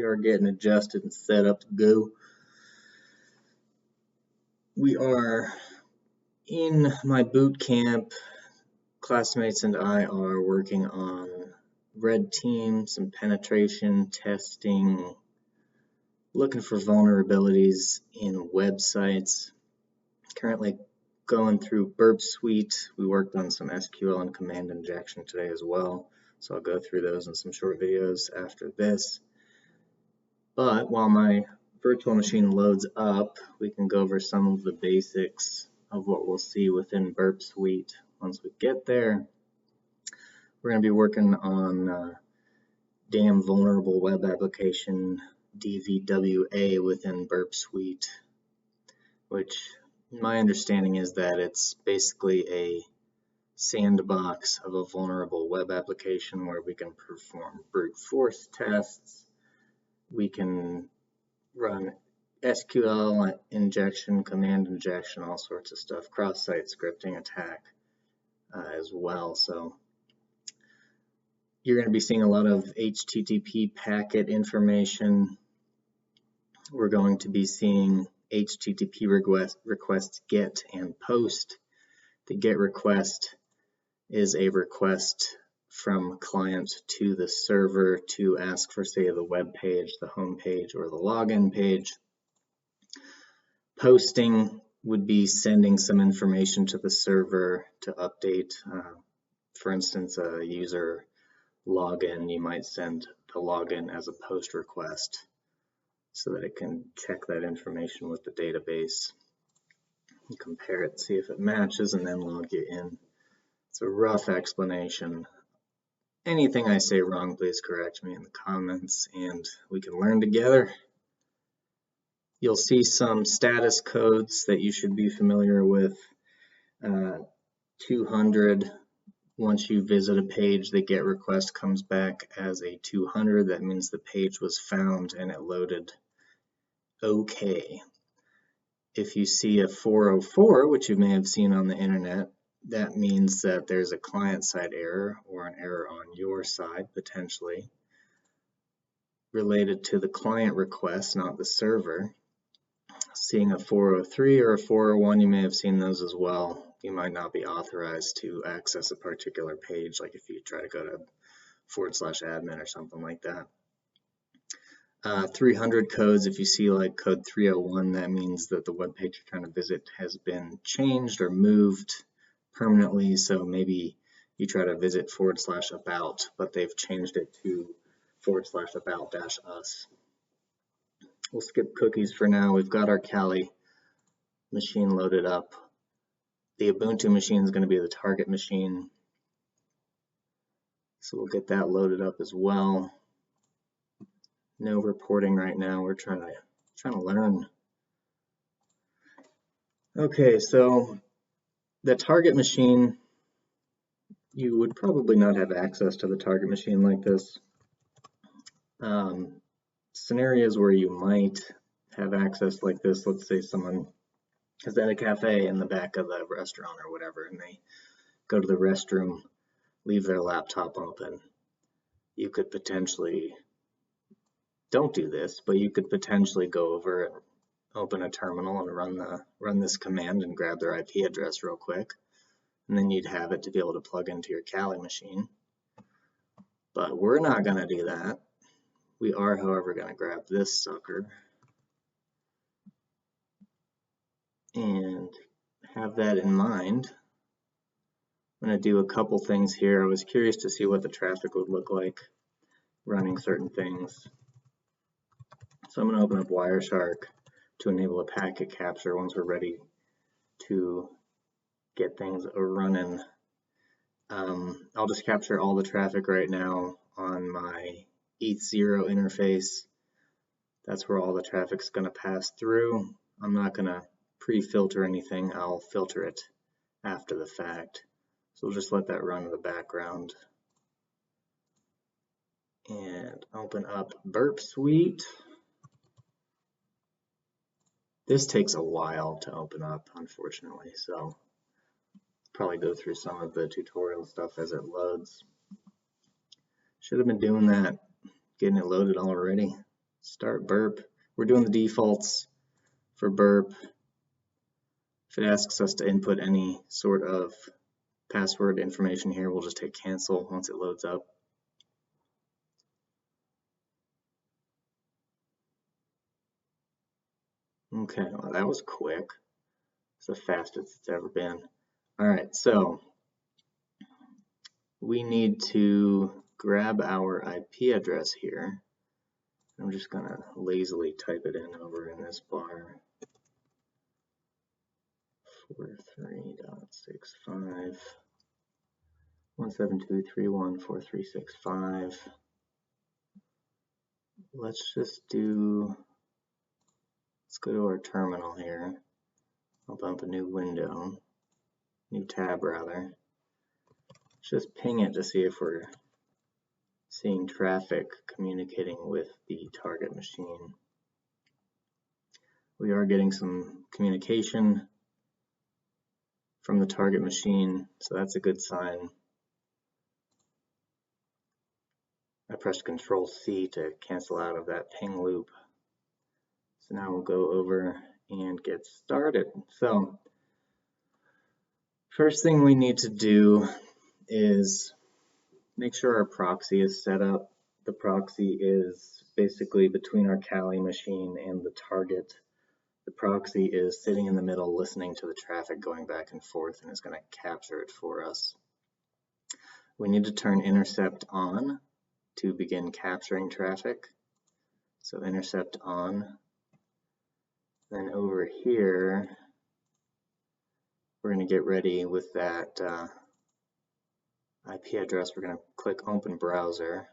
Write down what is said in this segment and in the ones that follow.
are getting adjusted and set up to go. We are in my boot camp. Classmates and I are working on red team, some penetration testing, looking for vulnerabilities in websites. Currently going through Burpsuite. We worked on some SQL and command injection today as well, so I'll go through those in some short videos after this. But while my virtual machine loads up, we can go over some of the basics of what we'll see within Burpsuite. Once we get there, we're going to be working on damn vulnerable web application DVWA within Burpsuite, which my understanding is that it's basically a sandbox of a vulnerable web application where we can perform brute force tests. We can run SQL injection, command injection, all sorts of stuff, cross-site scripting attack as well. So you're going to be seeing a lot of HTTP packet information. We're going to be seeing HTTP request get and post. The get request is a request from client to the server to ask for, say, the web page, the home page, or the login page. Posting would be sending some information to the server to update. For instance, a user login, you might send the login as a post request so that it can check that information with the database, compare it, see if it matches, and then log you in. It's a rough explanation. Anything I say wrong, please correct me in the comments and we can learn together. You'll see some status codes that you should be familiar with. 200, once you visit a page, the GET request comes back as a 200. That means the page was found and it loaded okay. If you see a 404, which you may have seen on the internet, that means that there's a client-side error or an error on your side, potentially, related to the client request, not the server. Seeing a 403 or a 401, you may have seen those as well. You might not be authorized to access a particular page, like if you try to go to /admin or something like that. 300 codes, if you see like code 301, that means that the web page you're trying to visit has been changed or moved permanently. So maybe you try to visit /about, but they've changed it to /about-us. We'll skip cookies for now. We've got our Kali machine loaded up. The Ubuntu machine is going to be the target machine. So we'll get that loaded up as well. No reporting right now. We're trying to learn. Okay, so the target machine, you would probably not have access to the target machine like this. Scenarios where you might have access like this, let's say someone is at a cafe in the back of the restaurant or whatever, and they go to the restroom, leave their laptop open. You could potentially, don't do this, but you could potentially go over and open a terminal and run this command and grab their IP address real quick, and then you'd have it to be able to plug into your Kali machine. But we're not going to do that. We are, however, going to grab this sucker and have that in mind. I'm going to do a couple things here. I was curious to see what the traffic would look like running certain things. So I'm going to open up Wireshark to enable a packet capture once we're ready to get things running. I'll just capture all the traffic right now on my ETH0 interface. That's where all the traffic's going to pass through. I'm not going to pre-filter anything. I'll filter it after the fact. So we'll just let that run in the background. And open up Burpsuite. This takes a while to open up, unfortunately, so probably go through some of the tutorial stuff as it loads. Should have been doing that, getting it loaded already. start burp. We're doing the defaults for burp. If it asks us to input any sort of password information here, we'll just hit cancel once it loads up. Okay, well, that was quick. It's the fastest it's ever been. All right, so we need to grab our IP address here. I'm just gonna lazily type it in over in this bar. 43.65 172.314.365. Let's go to our terminal here. Open up a new window, new tab rather. Let's just ping it to see if we're seeing traffic communicating with the target machine. We are getting some communication from the target machine, so that's a good sign. I pressed Control-C to cancel out of that ping loop. So now we'll go over and get started. So first thing we need to do is make sure our proxy is set up. The proxy is basically between our Kali machine and the target. The proxy is sitting in the middle listening to the traffic going back and forth and is going to capture it for us. We need to turn intercept on to begin capturing traffic. So intercept on. Then over here, we're going to get ready with that IP address. We're going to click Open Browser.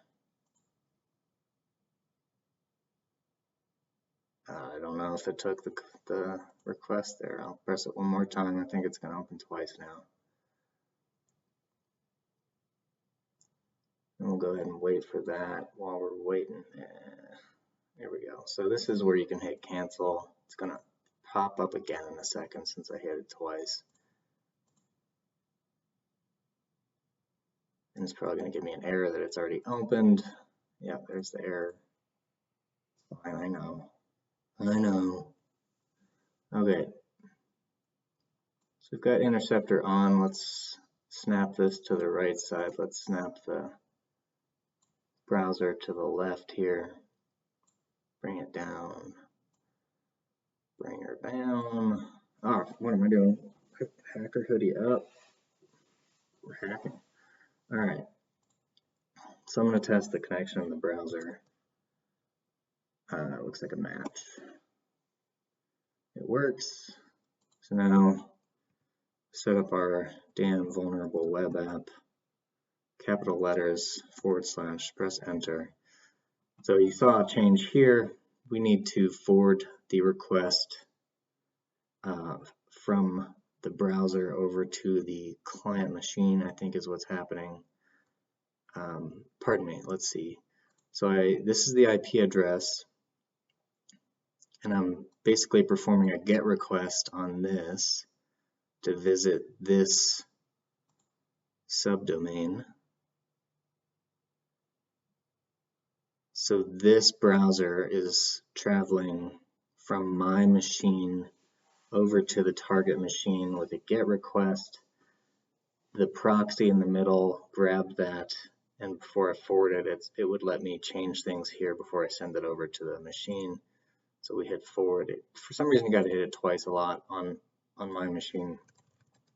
I don't know if it took the request there. I'll press it one more time. I think it's going to open twice now. And we'll go ahead and wait for that while we're waiting. There we go. So this is where you can hit cancel. It's going to pop up again in a second since I hit it twice. And it's probably going to give me an error that it's already opened. Yeah, there's the error. Fine, I know. Okay. So we've got interceptor on. Let's snap this to the right side. Let's snap the browser to the left here. Bring it down. Bring her down. Oh, what am I doing? Hacker hoodie up. We're hacking. All right. So I'm going to test the connection in the browser. Looks like a match. It works. So now set up our damn vulnerable web app. Capital letters / press enter. So you saw a change here. We need to forward the request from the browser over to the client machine, I think is what's happening. Pardon me, let's see. So this is the IP address, and I'm basically performing a GET request on this to visit this subdomain. So this browser is traveling from my machine over to the target machine with a GET request. The proxy in the middle grabbed that, and before I forwarded it, it would let me change things here before I send it over to the machine. So we hit forward. For some reason, you got to hit it twice a lot on my machine.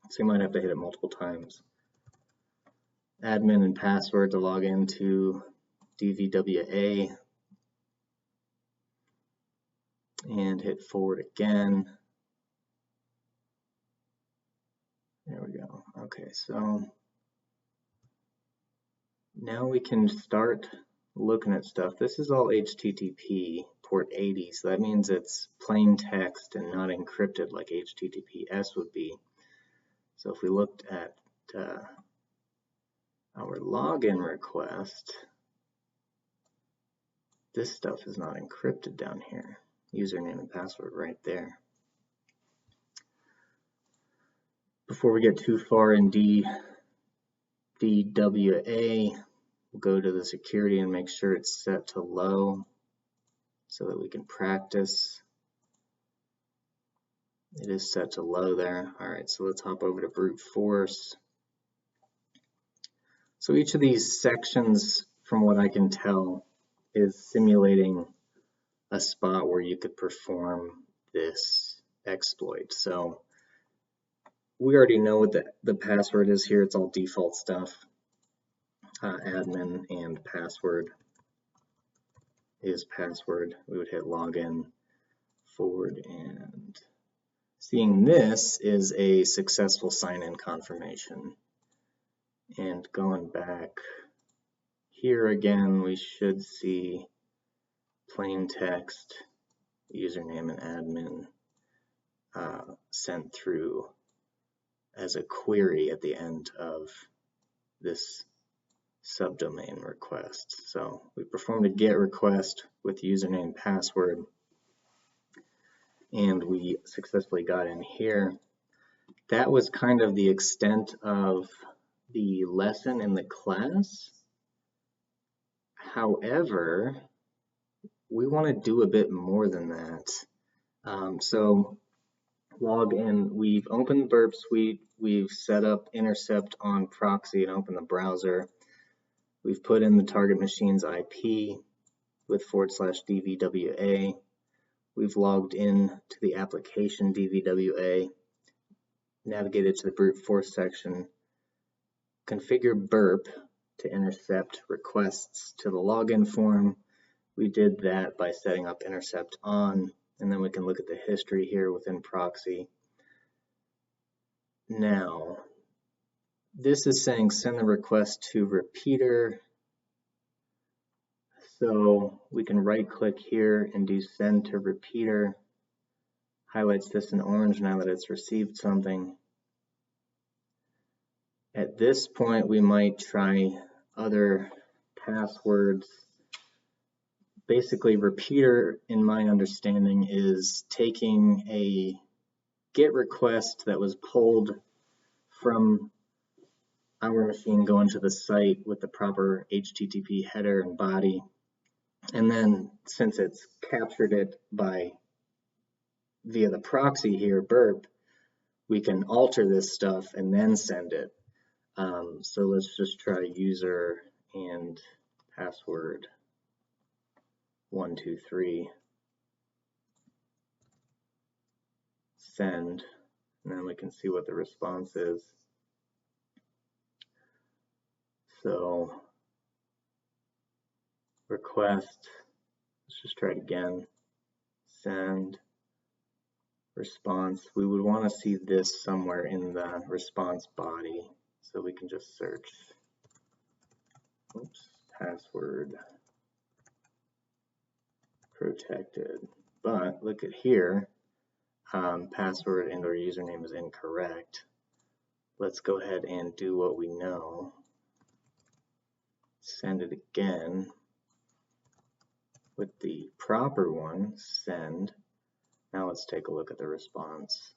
So you might have to hit it multiple times. Admin and password to log into DVWA. And hit forward again. There we go. Okay, so now we can start looking at stuff. This is all HTTP port 80, so that means it's plain text and not encrypted like HTTPS would be. So if we looked at our login request, this stuff is not encrypted down here. Username and password right there. Before we get too far in DVWA, we'll go to the security and make sure it's set to low. so that we can practice. It is set to low there. All right, so let's hop over to brute force. So each of these sections, from what I can tell, is simulating a spot where you could perform this exploit. So we already know what the password is here. It's all default stuff. Admin and password is password. We would hit login forward, and seeing this is a successful sign-in confirmation. And going back here again, we should see plain text, username and admin sent through as a query at the end of this subdomain request. So we performed a GET request with username and password, and we successfully got in here. That was kind of the extent of the lesson in the class. However, we want to do a bit more than that. So log in, we've opened Burpsuite, we've set up intercept on proxy and opened the browser. We've put in the target machine's IP with /DVWA. We've logged in to the application DVWA, navigated to the brute force section, configure burp to intercept requests to the login form. We did that by setting up intercept on, and then we can look at the history here within proxy. Now, this is saying send the request to repeater. So we can right click here and do send to repeater. Highlights this in orange now that it's received something. At this point, we might try other passwords. Basically, repeater, in my understanding, is taking a GET request that was pulled from our machine, going to the site with the proper HTTP header and body. And then, since it's captured it via the proxy here, burp, we can alter this stuff and then send it. So let's just try user and password 123, send, and then we can see what the response is. So request, let's just try it again, send, response. We would want to see this somewhere in the response body, so we can just search, oops, password protected. But look at here, password and or username is incorrect. Let's go ahead and do what we know. Send it again with the proper one, send. Now let's take a look at the response.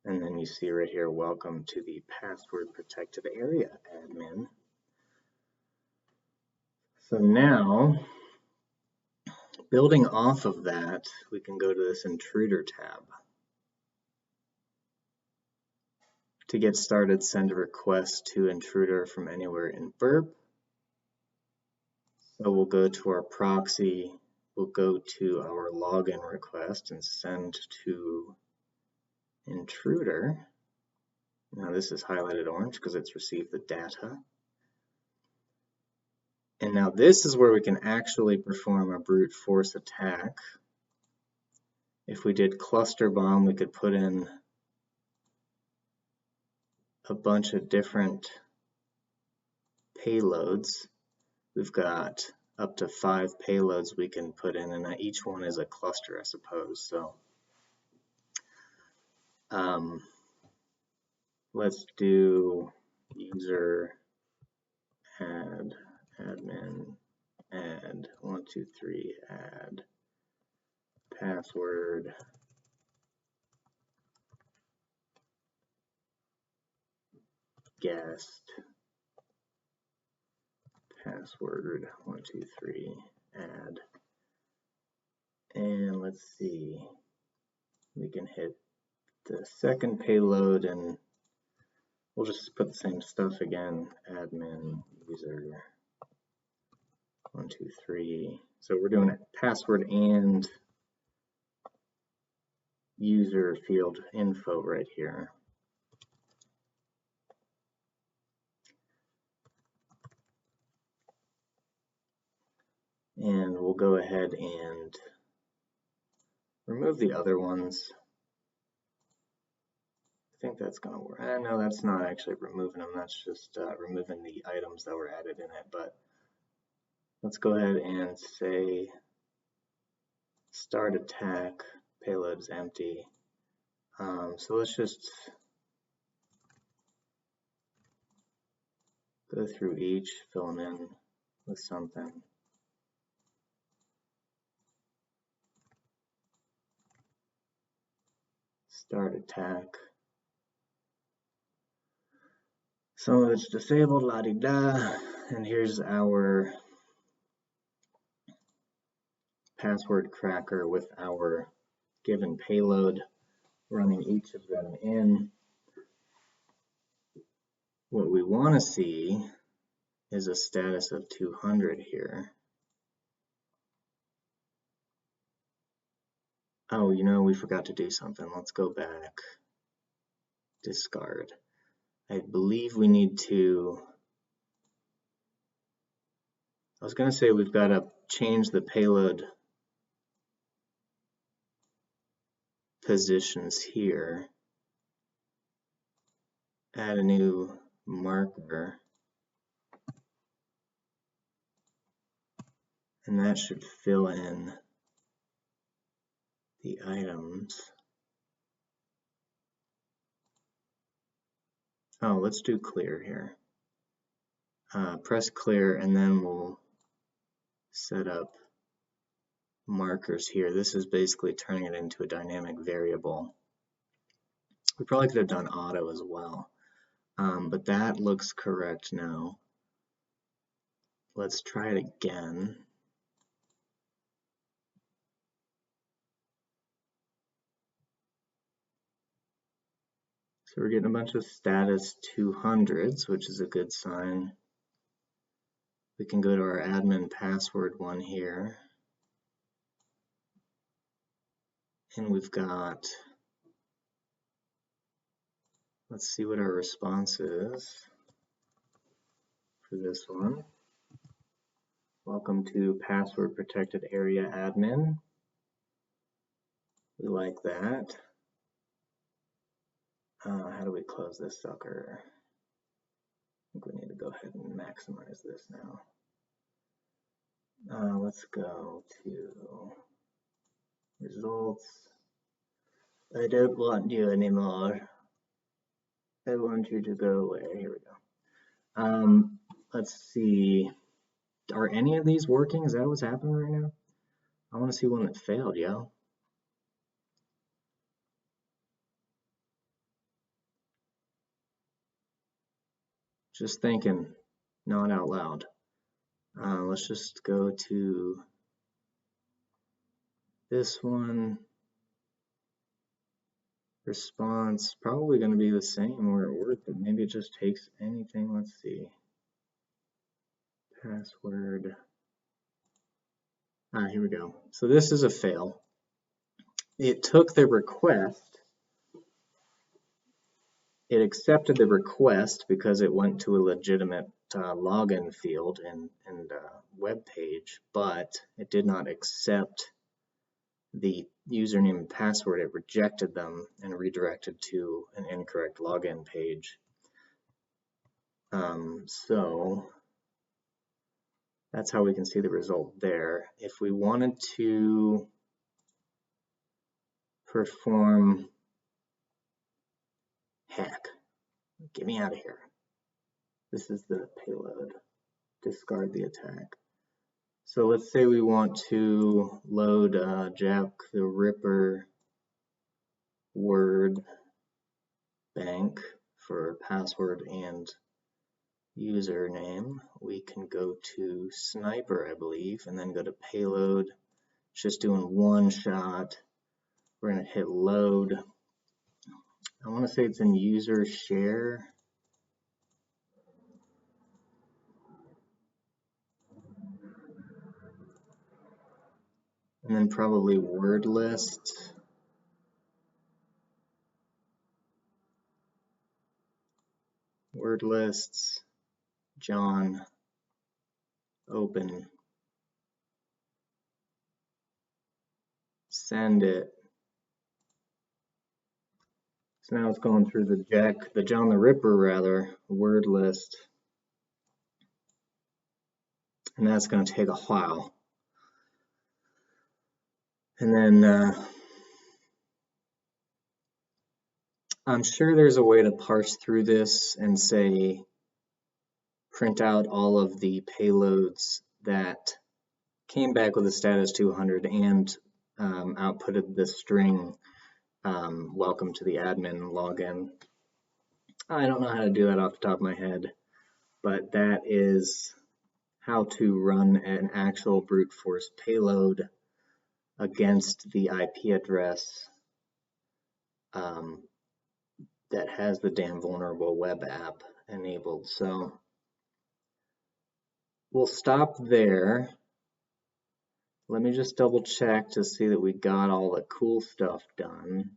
And then you see right here, welcome to the password protected area, admin. So now, building off of that, we can go to this intruder tab. To get started, send a request to intruder from anywhere in burp. So we'll go to our proxy, we'll go to our login request and send to intruder. Now this is highlighted orange because it's received the data. And now this is where we can actually perform a brute force attack. If we did cluster bomb, we could put in a bunch of different payloads. We've got up to 5 payloads we can put in, and each one is a cluster, I suppose. So let's do user add admin add 123 add password guest password 123 add, and let's see, we can hit the second payload and we'll just put the same stuff again, admin user 123. So we're doing a password and user field info right here. And we'll go ahead and remove the other ones. I think that's going to work. No, that's not actually removing them. That's just removing the items that were added in it. But let's go ahead and say start attack, payload is empty. So let's just go through each, fill them in with something. Start attack. Some of it's disabled, la-di-da, and here's our password cracker with our given payload, running each of them in. What we want to see is a status of 200 here. Oh, you know, we forgot to do something. Let's go back. Discard. I believe we need to, I was going to say we've got to change the payload positions here. Add a new marker. And that should fill in the items. Oh, let's do clear here. Press clear and then we'll set up markers here. This is basically turning it into a dynamic variable. We probably could have done auto as well, but that looks correct now. Let's try it again. So we're getting a bunch of status 200s, which is a good sign. We can go to our admin password one here. And we've got, let's see what our response is for this one. Welcome to password protected area admin. We like that. How do we close this sucker? I think we need to go ahead and maximize this now. Let's go to results. I don't want you anymore. I want you to go away. Here we go. Let's see. Are any of these working? Is that what's happening right now? I want to see one that failed, yo. Just thinking, not out loud. Let's just go to this one. Response, probably going to be the same where it worked, but maybe it just takes anything. Let's see. Password. Here we go. So this is a fail. It took the request. It accepted the request because it went to a legitimate login field and web page, but it did not accept the username and password. It rejected them and redirected to an incorrect login page. So that's how we can see the result there. If we wanted to perform hack, get me out of here. This is the payload. Discard the attack. So let's say we want to load Jack the Ripper word bank for password and username, we can go to sniper, I believe, and then go to payload. It's just doing one shot. We're going to hit load. I want to say it's in user share. And then probably word list. Word lists, John, open, send it. So now it's going through the John the Ripper rather, word list. And that's going to take a while. And then I'm sure there's a way to parse through this and say, print out all of the payloads that came back with a status 200 and outputted the string, welcome to the admin login. I don't know how to do that off the top of my head, but that is how to run an actual brute force payload against the IP address that has the damn vulnerable web app enabled. So we'll stop there. Let me just double check to see that we got all the cool stuff done.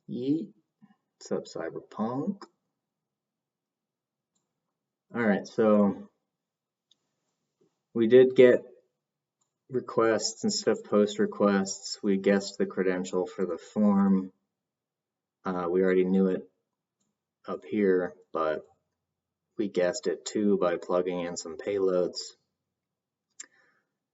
Yeet. What's up, Cyberpunk? All right, so we did get requests and stuff, post requests. We guessed the credential for the form. We already knew it up here, but we guessed it too by plugging in some payloads.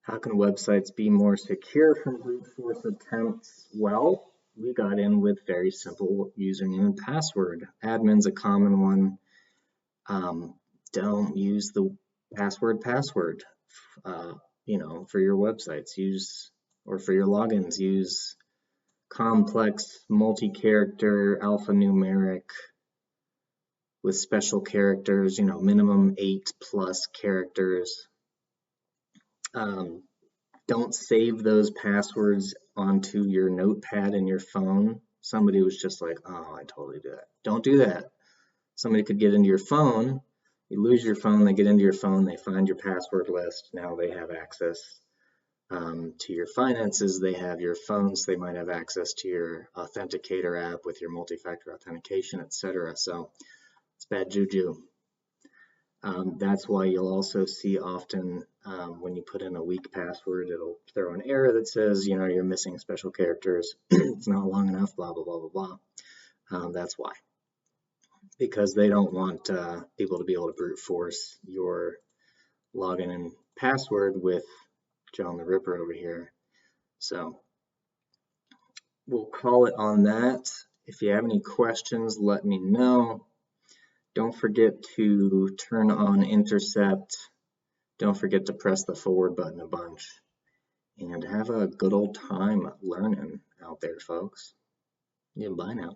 How can websites be more secure from brute force attempts? Well, we got in with very simple username and password. Admin's a common one. Don't use the password for your websites. Or for your logins, use complex multi-character alphanumeric with special characters, minimum 8+ characters. Don't save those passwords onto your notepad in your phone. Somebody was just like, oh, I totally do that. Don't do that. Somebody could get into your phone. You lose your phone, they get into your phone, they find your password list. Now they have access to your finances. They have your phones. They might have access to your authenticator app with your multi-factor authentication, etc. So it's bad juju. That's why you'll also see often when you put in a weak password, it'll throw an error that says, you're missing special characters. It's not long enough, blah, blah, blah, blah, blah. That's why. Because they don't want people to be able to brute force your login and password with John the Ripper over here. So we'll call it on that. If you have any questions, let me know. Don't forget to turn on intercept. Don't forget to press the forward button a bunch. And have a good old time learning out there, folks. Yeah, bye now.